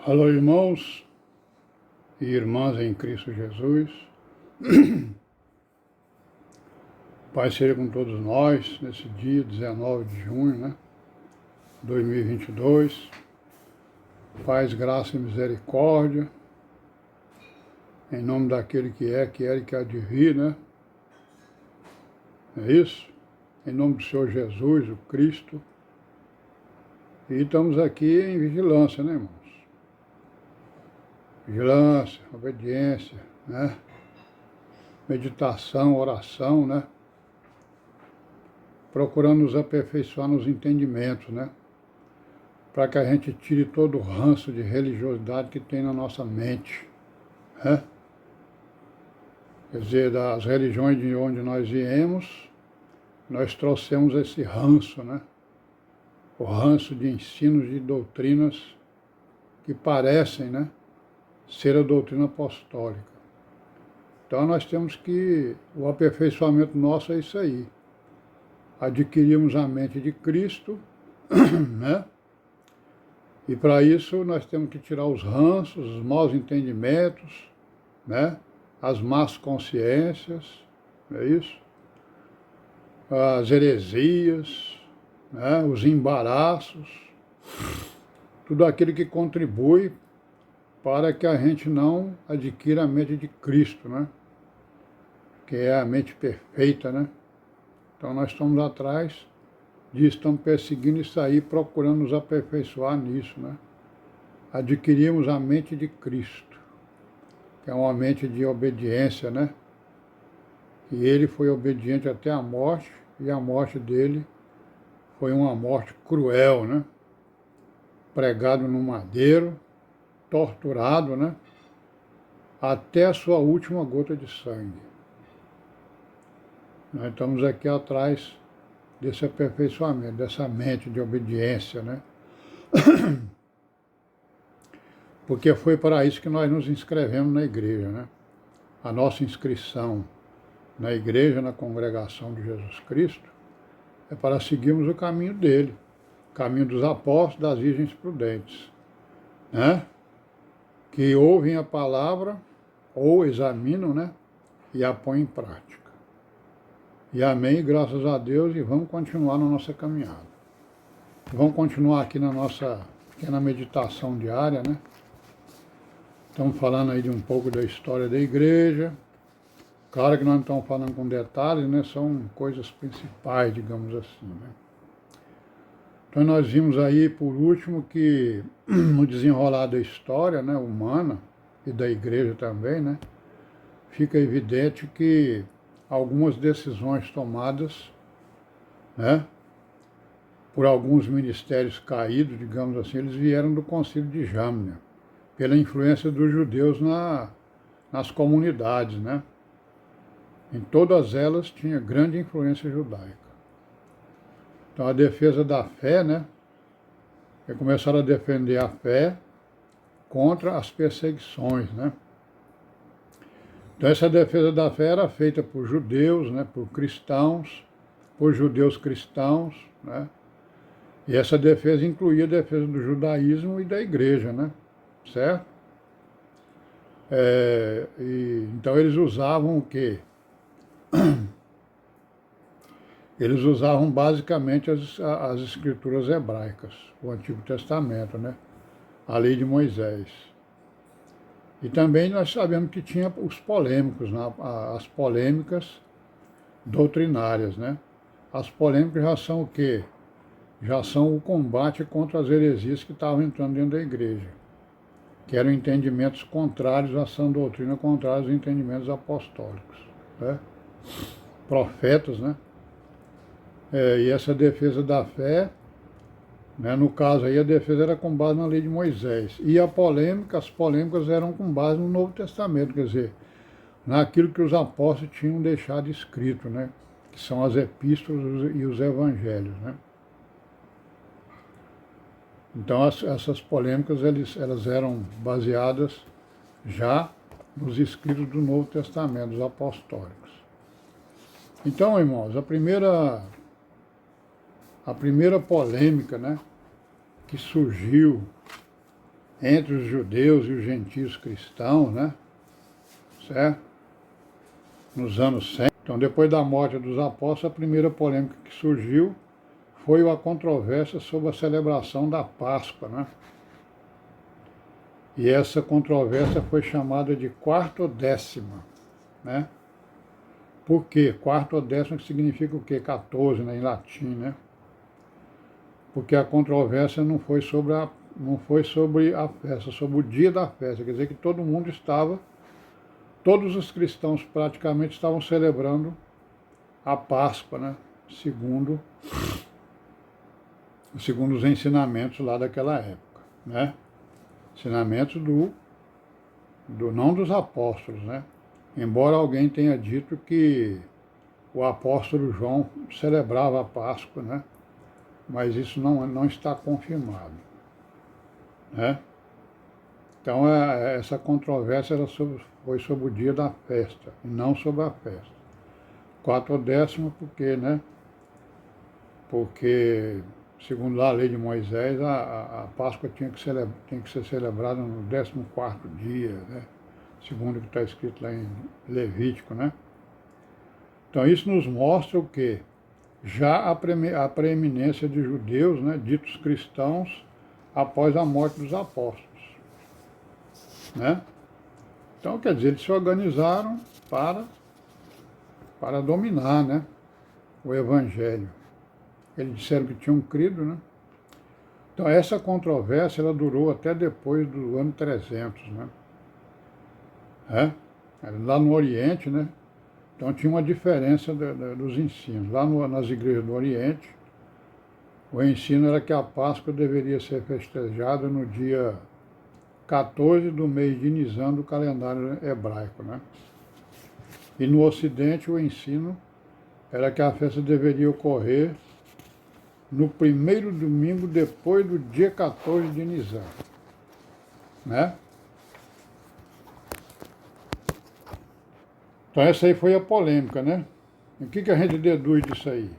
Alô, irmãos e irmãs em Cristo Jesus. Pai seja com todos nós nesse dia 19 de junho, 2022. Paz, graça e misericórdia, em nome daquele que é e que há de vir, É isso? Em nome do Senhor Jesus, o Cristo. E estamos aqui em vigilância, irmãos? Vigilância, obediência, Meditação, oração, Procurando nos aperfeiçoar nos entendimentos, Para que a gente tire todo o ranço de religiosidade que tem na nossa mente, Quer dizer, das religiões de onde nós viemos, nós trouxemos esse ranço, O ranço de ensinos e doutrinas que parecem, ser a doutrina apostólica. Então nós temos que, o aperfeiçoamento nosso é isso aí. Adquirimos a mente de Cristo, E para isso nós temos que tirar os ranços, os maus entendimentos, As más consciências, não é isso? As heresias, Os embaraços, tudo aquilo que contribui para que a gente não adquira a mente de Cristo, Que é a mente perfeita, Então nós estamos atrás disso, estamos perseguindo isso aí, procurando nos aperfeiçoar nisso, Adquirimos a mente de Cristo, que é uma mente de obediência, E ele foi obediente até a morte, e a morte dele foi uma morte cruel, Pregado no madeiro, torturado, até a sua última gota de sangue. Nós estamos aqui atrás desse aperfeiçoamento, dessa mente de obediência, Porque foi para isso que nós nos inscrevemos na igreja, A nossa inscrição na igreja, na congregação de Jesus Cristo, é para seguirmos o caminho dele, o caminho dos apóstolos, das virgens prudentes, Que ouvem a palavra, ou examinam, e a põem em prática. E amém, graças a Deus, e vamos continuar na nossa caminhada. Vamos continuar aqui na nossa pequena meditação diária, Estamos falando aí de um pouco da história da igreja. Claro que nós não estamos falando com detalhes, São coisas principais, digamos assim, Então nós vimos aí, por último, que no desenrolar da história, humana, e da igreja também, fica evidente que algumas decisões tomadas, por alguns ministérios caídos, digamos assim, eles vieram do Concílio de Jamnia, pela influência dos judeus nas comunidades, Em todas elas tinha grande influência judaica. Então a defesa da fé, começaram a defender a fé contra as perseguições, Então essa defesa da fé era feita por judeus, por cristãos, por judeus cristãos, E essa defesa incluía a defesa do judaísmo e da igreja, Certo? Então eles usavam o quê? Eles usavam basicamente as escrituras hebraicas, o Antigo Testamento, A lei de Moisés. E também nós sabemos que tinha os polêmicos, as polêmicas doutrinárias, As polêmicas já são o quê? Já são o combate contra as heresias que estavam entrando dentro da igreja, que eram entendimentos contrários à sã doutrina, contrários aos entendimentos apostólicos, Profetas, E essa defesa da fé, no caso aí a defesa era com base na lei de Moisés. E as polêmicas eram com base no Novo Testamento, quer dizer, naquilo que os apóstolos tinham deixado escrito, Que são as epístolas e os evangelhos, Então essas polêmicas elas eram baseadas já nos escritos do Novo Testamento, dos apostólicos. Então, irmãos, a primeira polêmica, que surgiu entre os judeus e os gentios cristãos, né? Certo? Nos anos 100. Então, depois da morte dos apóstolos, a primeira polêmica que surgiu foi a controvérsia sobre a celebração da Páscoa, né? E essa controvérsia foi chamada de quartodécima, né? Por quê? Quartodécima que significa o quê? 14, né, em latim, né? Porque a controvérsia não foi sobre a festa, sobre o dia da festa. Quer dizer que todo mundo estava, todos os cristãos praticamente estavam celebrando a Páscoa, né? Segundo os ensinamentos lá daquela época, né? Ensinamentos não dos apóstolos, né? Embora alguém tenha dito que o apóstolo João celebrava a Páscoa, né? Mas isso não está confirmado, né? Então, essa controvérsia foi sobre o dia da festa, e não sobre a festa. 14º porque, né? Porque, segundo a lei de Moisés, a Páscoa tem que ser celebrada no 14º dia, né? Segundo o que está escrito lá em Levítico, né? Então, isso nos mostra o quê? Já a preeminência de judeus, né, ditos cristãos, após a morte dos apóstolos, né? Então, quer dizer, eles se organizaram para dominar, né, o evangelho. Eles disseram que tinham crido, né? Então, essa controvérsia, ela durou até depois do ano 300, né? Lá no Oriente, né? Então, tinha uma diferença dos ensinos. Lá nas igrejas do Oriente, o ensino era que a Páscoa deveria ser festejada no dia 14 do mês de Nisan do calendário hebraico, né? E no Ocidente o ensino era que a festa deveria ocorrer no primeiro domingo depois do dia 14 de Nisan, né? Então essa aí foi a polêmica, né? E o que a gente deduz disso aí?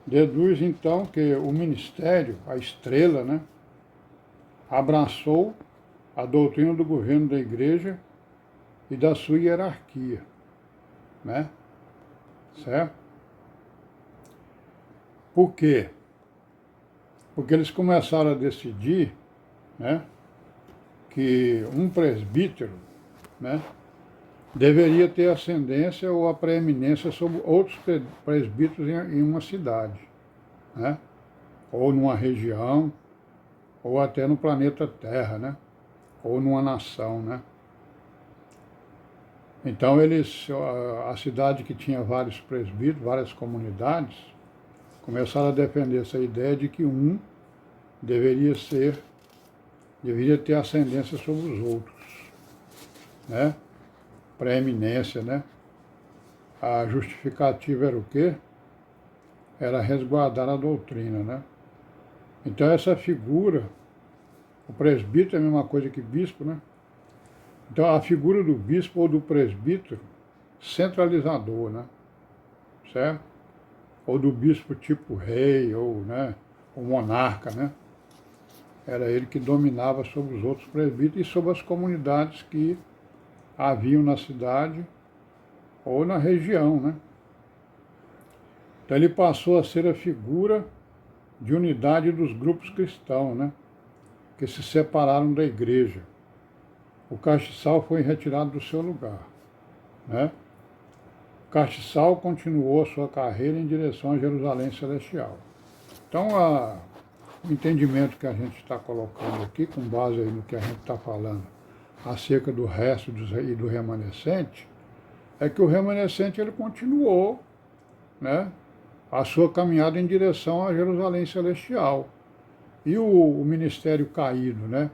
Deduz então que o ministério, a estrela, né, abraçou a doutrina do governo da igreja e da sua hierarquia, né? Certo? Por quê? Porque eles começaram a decidir, né, que um presbítero, né, deveria ter ascendência ou a preeminência sobre outros presbíteros em uma cidade, né, ou numa região, ou até no planeta Terra, né, ou numa nação, né. Então a cidade que tinha vários presbíteros, várias comunidades, começaram a defender essa ideia de que um deveria ter ascendência sobre os outros, né? Preeminência, né? A justificativa era o quê? Era resguardar a doutrina, né? Então essa figura, o presbítero é a mesma coisa que bispo, né? Então a figura do bispo ou do presbítero, centralizador, né? Certo? Ou do bispo tipo rei, ou, né, o monarca, né? Era ele que dominava sobre os outros presbíteros e sobre as comunidades que haviam na cidade ou na região, né? Então ele passou a ser a figura de unidade dos grupos cristãos, né, que se separaram da igreja. O castiçal foi retirado do seu lugar, né? O castiçal continuou a sua carreira em direção a Jerusalém Celestial. Então, o entendimento que a gente está colocando aqui, com base aí no que a gente está falando acerca do resto e do remanescente, é que o remanescente ele continuou, né, a sua caminhada em direção a Jerusalém Celestial. E o ministério caído, né,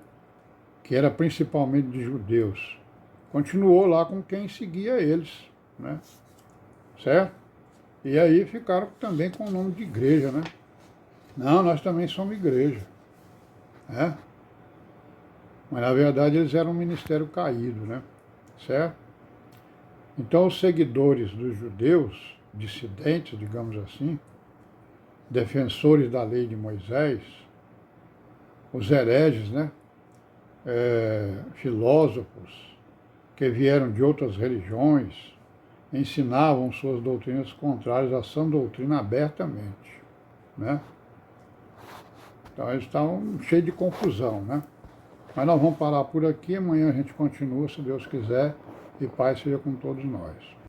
que era principalmente de judeus, continuou lá com quem seguia eles, né, certo? E aí ficaram também com o nome de igreja, né? Não, nós também somos igreja, né? Mas na verdade eles eram um ministério caído, né? Certo? Então os seguidores dos judeus, dissidentes, digamos assim, defensores da lei de Moisés, os hereges, né? filósofos que vieram de outras religiões ensinavam suas doutrinas contrárias à sã doutrina abertamente, né? Então eles estavam cheios de confusão, né? Mas nós vamos parar por aqui, amanhã a gente continua, se Deus quiser, e paz seja com todos nós.